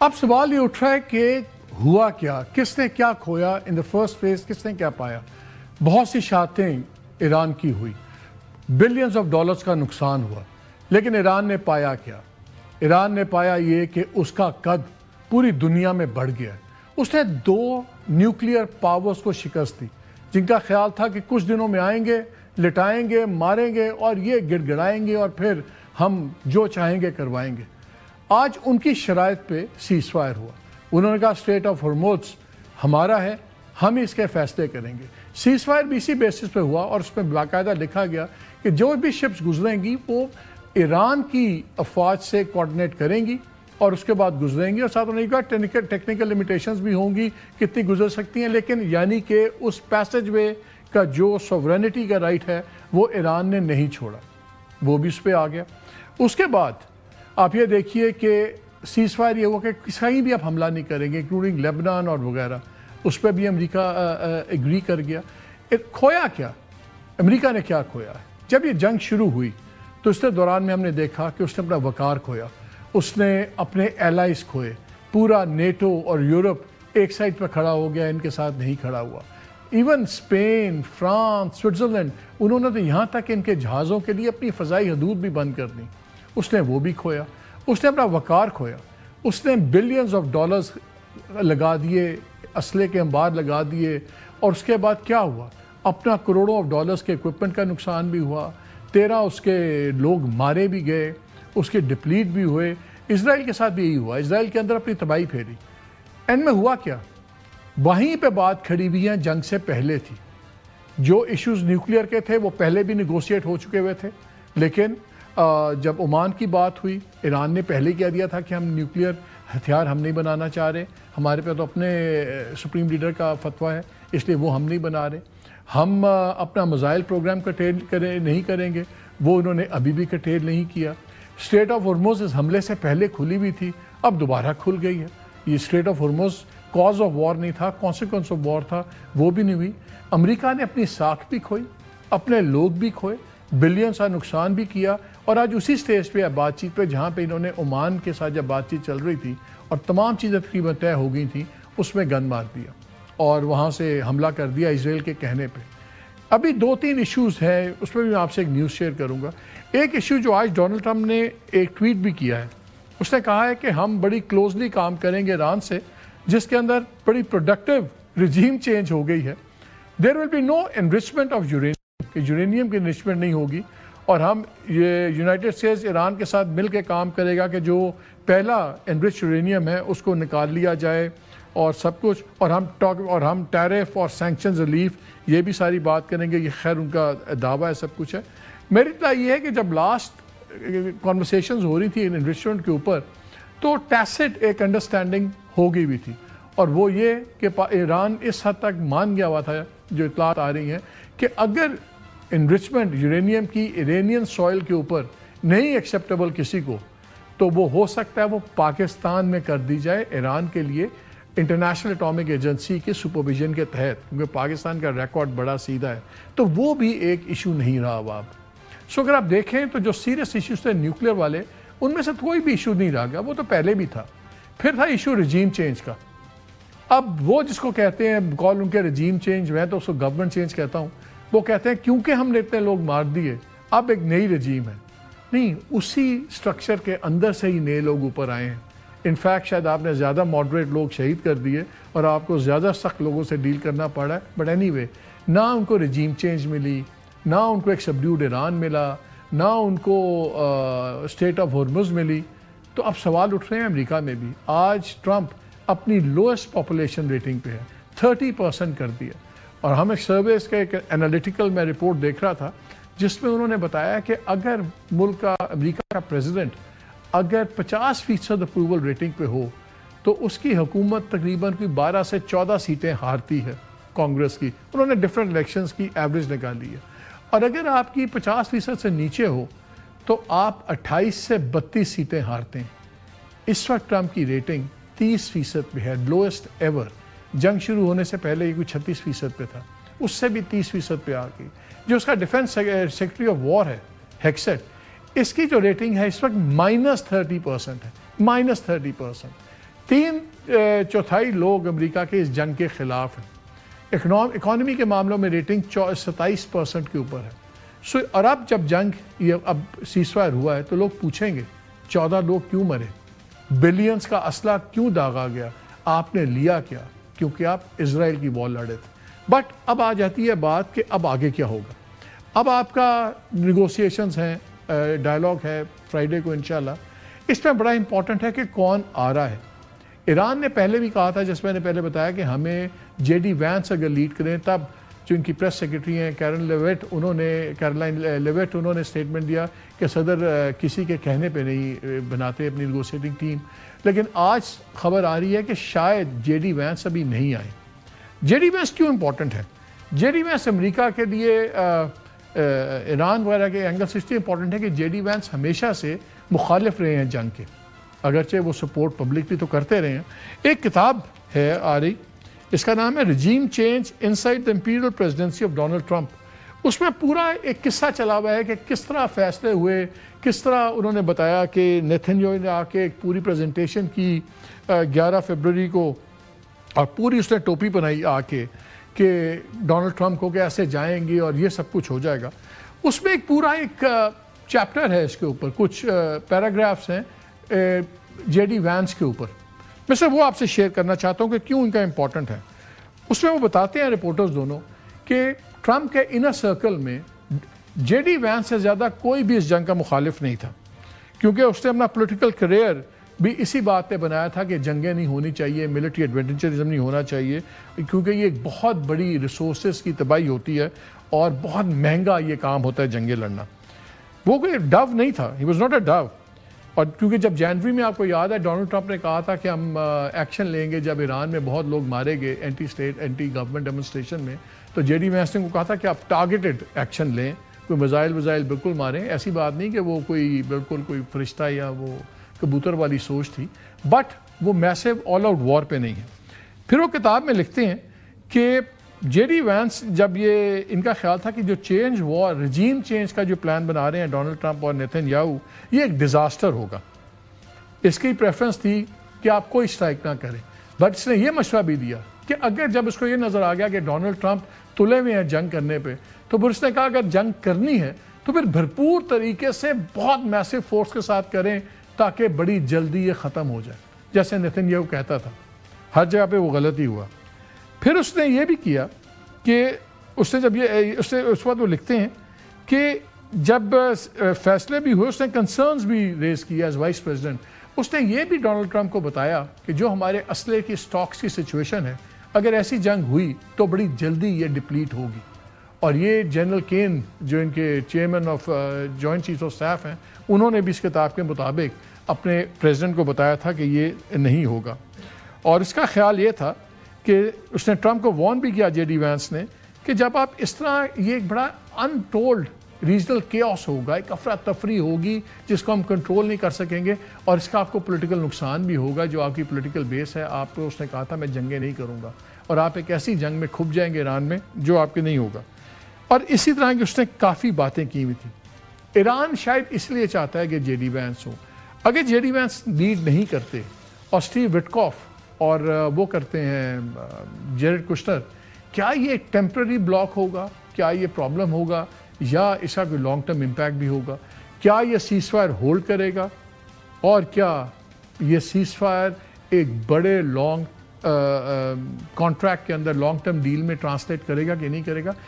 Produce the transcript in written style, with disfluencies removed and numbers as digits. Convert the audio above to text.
اب سوال یہ اٹھ رہا ہے کہ ہوا کیا، کس نے کیا کھویا ان دا فرسٹ فیز، کس نے کیا پایا؟ بہت سی شہادتیں ایران کی ہوئی، بلینز آف ڈالرز کا نقصان ہوا، لیکن ایران نے پایا کیا؟ ایران نے پایا یہ کہ اس کا قد پوری دنیا میں بڑھ گیا ہے۔ اس نے 2 نیوکلیئر پاورز کو شکست دی جن کا خیال تھا کہ کچھ دنوں میں آئیں گے، لٹائیں گے، ماریں گے اور یہ گڑ گڑائیں گے اور پھر ہم جو چاہیں گے کروائیں گے۔ آج ان کی شرائط پہ سیز فائر ہوا۔ انہوں نے کہا اسٹریٹ آف ہرموز ہمارا ہے، ہم اس کے فیصلے کریں گے۔ سیز فائر بھی اسی بیسس پہ ہوا اور اس میں باقاعدہ لکھا گیا کہ جو بھی شپس گزریں گی وہ ایران کی افواج سے کوارڈینیٹ کریں گی اور اس کے بعد گزریں گی، اور ساتھ انہوں نے کہا ٹیکنیکل لمیٹیشنز بھی ہوں گی کتنی گزر سکتی ہیں، لیکن یعنی کہ اس پیسج وے کا جو سوورینٹی کا رائٹ ہے وہ ایران نے نہیں چھوڑا، وہ بھی اس پہ آ گیا۔ اس کے بعد آپ یہ دیکھیے کہ سیز فائر یہ ہوا کہ کہیں بھی آپ حملہ نہیں کریں گے، انکلوڈنگ لیبنان اور وغیرہ، اس پہ بھی امریکہ ایگری کر گیا۔ کھویا کیا؟ امریکہ نے کیا کھویا ہے؟ جب یہ جنگ شروع ہوئی تو اس کے دوران میں ہم نے دیکھا کہ اس نے اپنا وقار کھویا، اس نے اپنے ایلائز کھوئے، پورا نیٹو اور یورپ ایک سائڈ پہ کھڑا ہو گیا، ان کے ساتھ نہیں کھڑا ہوا۔ ایون اسپین، فرانس، سوئٹزرلینڈ، انہوں نے تو یہاں تک ان کے جہازوں کے لیے اپنی فضائی حدود بھی بند کر دی، اس نے وہ بھی کھویا۔ اس نے اپنا وقار کھویا، اس نے بلینز آف ڈالرز لگا دیے، اسلحے کے انبار لگا دیے، اور اس کے بعد کیا ہوا؟ اپنا کروڑوں آف ڈالرز کے اکوپمنٹ کا نقصان بھی ہوا، 13 اس کے لوگ مارے بھی گئے، اس کے ڈپلیٹ بھی ہوئے۔ اسرائیل کے ساتھ بھی یہی ہوا، اسرائیل کے اندر اپنی تباہی پھیری۔ اینڈ میں ہوا کیا؟ وہیں پہ بات کھڑی ہوئی ہیں جنگ سے پہلے تھی۔ جو ایشوز نیوکلیئر کے تھے وہ پہلے بھی نیگوشیٹ ہو چکے ہوئے تھے، لیکن جب عمان کی بات ہوئی، ایران نے پہلے کہہ دیا تھا کہ ہم نیوکلیئر ہتھیار ہم نہیں بنانا چاہ رہے، ہمارے پہ تو اپنے سپریم لیڈر کا فتویٰ ہے، اس لیے وہ ہم نہیں بنا رہے، ہم اپنا میزائل پروگرام کٹیل نہیں کریں گے، وہ انہوں نے ابھی بھی کٹیل نہیں کیا۔ اسٹریٹ آف ہرموز اس حملے سے پہلے کھلی ہوئی تھی، اب دوبارہ کھل گئی ہے۔ یہ strait of Hormuz cause of war نہیں تھا، کانسیکوینس آف وار تھا، وہ بھی نہیں ہوئی۔ امریکہ نے اپنی ساکھ بھی کھوئی، اپنے لوگ بھی کھوئے، بلینز کا نقصان بھی کیا، اور آج اسی سٹیج پہ بات چیت پہ جہاں پہ انہوں نے عمان کے ساتھ جب بات چیت چل رہی تھی اور تمام چیزیں تقریباً طے ہو گئی تھیں، اس میں گن مار دیا اور وہاں سے حملہ کر دیا اسرائیل کے کہنے پہ۔ ابھی 2-3 ایشوز ہیں، اس میں بھی میں آپ سے ایک نیوز شیئر کروں گا۔ ایک ایشو جو آج ڈونلڈ ٹرمپ نے ایک ٹویٹ بھی کیا ہے، اس نے کہا ہے کہ ہم بڑی کلوزلی کام کریں گے ایران سے، جس کے اندر بڑی پروڈکٹیو رجیم چینج ہو گئی ہے۔ There will be no enrichment of uranium, کہ یورینیم کی انرچمنٹ نہیں ہوگی، اور ہم یہ یونائٹڈ اسٹیٹس ایران کے ساتھ مل کے کام کرے گا کہ جو پہلا انرچ یورینیم ہے اس کو نکال لیا جائے اور سب کچھ، اور ہم ٹیرف اور سینکشن ریلیف یہ بھی ساری بات کریں گے۔ یہ خیر ان کا دعویٰ ہے، سب کچھ ہے۔ میری اطلاع یہ ہے کہ جب لاسٹ کانورسیشنز ہو رہی تھی انویسٹمنٹ کے اوپر، تو ٹیسٹ ایک انڈرسٹینڈنگ ہو گئی ہوئی تھی، اور وہ یہ کہ ایران اس حد تک مان گیا ہوا تھا، جو اطلاعات آ رہی ہیں، کہ اگر انرچمنٹ یورینیم کی ایرانین سوئل کے اوپر نہیں ایکسیپٹیبل کسی کو، تو وہ ہو سکتا ہے وہ پاکستان میں کر دی جائے ایران کے لیے، انٹرنیشنل اٹامک ایجنسی کے سپرویژن کے تحت، کیونکہ پاکستان کا ریکارڈ بڑا سیدھا ہے۔ تو وہ بھی ایک ایشو نہیں رہا اب۔ سو اگر آپ دیکھیں تو جو سیریس ایشوز تھے نیوکلیئر والے، ان میں سے کوئی بھی ایشو نہیں رہ گیا، وہ تو پہلے بھی تھا۔ پھر تھا ایشو رجیم چینج کا۔ اب وہ جس کو کہتے ہیں کال ان کے رجیم چینج، میں تو اس کو گورنمنٹ چینج کہتا ہوں، وہ کہتے ہیں کیونکہ ہم نے اتنے لوگ مار دیے اب ایک نئی رجیم ہے۔ نہیں، اسی سٹرکچر کے اندر سے ہی نئے لوگ اوپر آئے ہیں۔ انفیکٹ شاید آپ نے زیادہ ماڈریٹ لوگ شہید کر دیے اور آپ کو زیادہ سخت لوگوں سے ڈیل کرنا پڑا ہے، بٹ اینی وے، نہ ان کو رجیم چینج ملی، نہ ان کو ایک سبڈیوڈ ایران ملا، نہ ان کو اسٹریٹ آف ہرمز ملی۔ تو اب سوال اٹھ رہے ہیں امریکہ میں بھی۔ آج ٹرمپ اپنی لوئسٹ پاپولیشن ریٹنگ پہ ہے، 30% کر دیا، اور ہم ایک سرویز کا ایک انالیٹیکل میں رپورٹ دیکھ رہا تھا، جس میں انہوں نے بتایا کہ اگر ملک کا امریکہ کا پریزیڈنٹ اگر 50% اپروول ریٹنگ پہ ہو تو اس کی حکومت تقریباً کوئی 12 سے 14 سیٹیں ہارتی ہے کانگریس کی۔ انہوں نے ڈفرینٹ الیکشنز کی ایوریج نکالی ہے، اور اگر آپ کی 50% سے نیچے ہو تو آپ 28 سے 32 سیٹیں ہارتے ہیں۔ اس وقت ٹرمپ کی ریٹنگ 30% پہ ہے، لوئسٹ ایور۔ جنگ شروع ہونے سے پہلے یہ کوئی 36% پہ تھا، اس سے بھی 30% پہ آ گئی۔ جو اس کا ڈیفنس سیکرٹری آف وار ہے ہیکسٹ، اس کی جو ریٹنگ ہے اس وقت -30% ہے، -30%۔ چوتھائی لوگ امریکہ کے اس جنگ کے خلاف ہیں. اکانومی کے معاملوں میں ریٹنگ 27% کے اوپر ہے. اور اب جب جنگ اب سیز فائر ہوا ہے تو لوگ پوچھیں گے 14 لوگ کیوں مرے, بلینز کا اسلحہ کیوں داغا گیا, آپ نے لیا کیا؟ کیونکہ آپ اسرائیل کی وار لڑے تھے. بٹ اب آ جاتی ہے بات کہ اب آگے کیا ہوگا. اب آپ کا نیگوسیشنز ہیں, ڈائلاگ ہے فرائیڈے کو انشاءاللہ. اس میں بڑا امپورٹنٹ ہے کہ کون آ رہا ہے. ایران نے پہلے بھی کہا تھا, جس میں نے پہلے بتایا, کہ ہمیں جے ڈی وینس اگر لیڈ کریں, تب جو ان کی پریس سیکرٹری ہیں کیرولائن لیویٹ, انہوں نے اسٹیٹمنٹ دیا کہ صدر کسی کے کہنے پہ نہیں بناتے اپنی نیگوشیٹنگ ٹیم. لیکن آج خبر آ رہی ہے کہ شاید جے ڈی وینس ابھی نہیں آئے. جے ڈی وینس کیوں امپورٹنٹ ہے؟ جے ڈی وینس امریکہ کے لیے ایران وغیرہ کے اینگل سے اس لیے امپورٹنٹ ہے کہ جے ڈی وینس ہمیشہ سے مخالف رہے ہیں جنگ کے, اگرچہ وہ سپورٹ پبلکلی تو کرتے رہے ہیں. ایک کتاب ہے آ رہی, اس کا نام ہے regime change inside the imperial presidency of Donald Trump. اس میں پورا ایک قصہ چلا ہوا ہے کہ کس طرح فیصلے ہوئے, کس طرح انہوں نے بتایا کہ نیتن یاہو نے آ کے ایک پوری پریزنٹیشن کی 11 فروری کو, اور پوری اس نے ٹوپی بنائی آ کے کہ ڈونلڈ ٹرمپ کو کہ ایسے جائیں گے اور یہ سب کچھ ہو جائے گا. اس میں ایک پورا ایک چیپٹر ہے, اس کے اوپر کچھ پیراگرافس ہیں جے ڈی وینس کے اوپر. میں سے وہ آپ سے شیئر کرنا چاہتا ہوں کہ کیوں ان کا امپورٹنٹ ہے. اس میں وہ بتاتے ہیں رپورٹرز دونوں کہ ٹرمپ کے انر سرکل میں جے ڈی وینس سے زیادہ کوئی بھی اس جنگ کا مخالف نہیں تھا, کیونکہ اس نے اپنا پولیٹیکل کریئر بھی اسی بات پہ بنایا تھا کہ جنگیں نہیں ہونی چاہیے, ملٹری ایڈونچرزم نہیں ہونا چاہیے, کیونکہ یہ ایک بہت بڑی ریسورسز کی تباہی ہوتی ہے اور بہت مہنگا یہ کام ہوتا ہے جنگیں لڑنا. وہ کوئی ڈو نہیں تھا, he was not a do. اور کیونکہ جب جنوری میں آپ کو یاد ہے ڈونلڈ ٹرمپ نے کہا تھا کہ ہم ایکشن لیں گے جب ایران میں بہت لوگ مارے گئے anti state anti government demonstration میں, تو جے ڈی وینس نے کو کہا تھا کہ آپ ٹارگیٹڈ ایکشن لیں, کوئی میزائل بالکل ماریں. ایسی بات نہیں کہ وہ کوئی بالکل کوئی فرشتہ یا وہ کبوتر والی سوچ تھی, بٹ وہ میسو آل آؤٹ وار پہ نہیں ہے. پھر وہ کتاب میں لکھتے ہیں کہ جے ڈی وینس جب یہ ان کا خیال تھا کہ جو چینج ہوا, رجیم چینج کا جو پلان بنا رہے ہیں ڈونلڈ ٹرمپ اور نیتن یاہو, یہ ایک ڈیزاسٹر ہوگا. اس کی پریفرنس تھی کہ آپ کوئی اسٹرائک نہ کریں. بٹ اس نے یہ مشورہ بھی دیا کہ اگر جب اس کو یہ نظر آ گیا کہ ڈونلڈ ٹرمپ تلے ہوئے ہیں جنگ کرنے پہ, تو پھر اس نے کہا اگر جنگ کرنی ہے تو پھر بھرپور طریقے سے بہت میسو فورس کے ساتھ کریں تاکہ بڑی جلدی یہ ختم ہو جائے, جیسے نیتن یاہو کہتا تھا. ہر جگہ پہ وہ غلطی ہوا. پھر اس نے یہ بھی کیا کہ اس نے جب یہ اس وقت وہ لکھتے ہیں کہ جب فیصلے بھی ہوئے اس نے کنسرنز بھی ریز کیا ایز وائس پریزیڈنٹ. اس نے یہ بھی ڈونلڈ ٹرمپ کو بتایا کہ جو ہمارے اسلحے کی سٹاکس کی سچویشن ہے, اگر ایسی جنگ ہوئی تو بڑی جلدی یہ ڈپلیٹ ہوگی. اور یہ جنرل کین جو ان کے chairman of joint chief of staff ہیں, انہوں نے بھی اس کتاب کے مطابق اپنے پریزیڈنٹ کو بتایا تھا کہ یہ نہیں ہوگا. اور اس کا خیال یہ تھا کہ اس نے ٹرمپ کو وارن بھی کیا جے ڈی وینس نے کہ جب آپ اس طرح, یہ ایک بڑا انٹولڈ ریجنل کیوس ہوگا, ایک افراتفری ہوگی جس کو ہم کنٹرول نہیں کر سکیں گے, اور اس کا آپ کو پولیٹیکل نقصان بھی ہوگا جو آپ کی پولیٹیکل بیس ہے. آپ کو اس نے کہا تھا میں جنگیں نہیں کروں گا, اور آپ ایک ایسی جنگ میں کھپ جائیں گے ایران میں جو آپ کے نہیں ہوگا. اور اسی طرح کی اس نے کافی باتیں کی ہوئی تھیں. ایران شاید اس لیے چاہتا ہے کہ جے ڈی وینس ہو. اگر جے ڈی وینس لیڈ نہیں کرتے اور اسٹیو وٹکاف اور وہ کرتے ہیں جیرڈ کشنر, کیا یہ ایک ٹیمپرری بلاک ہوگا, کیا یہ پرابلم ہوگا, یا اس کا کوئی لانگ ٹرم امپیکٹ بھی ہوگا؟ کیا یہ سیز فائر ہولڈ کرے گا, اور کیا یہ سیز فائر ایک بڑے لانگ کانٹریکٹ کے اندر لانگ ٹرم ڈیل میں ٹرانسلیٹ کرے گا کہ نہیں کرے گا؟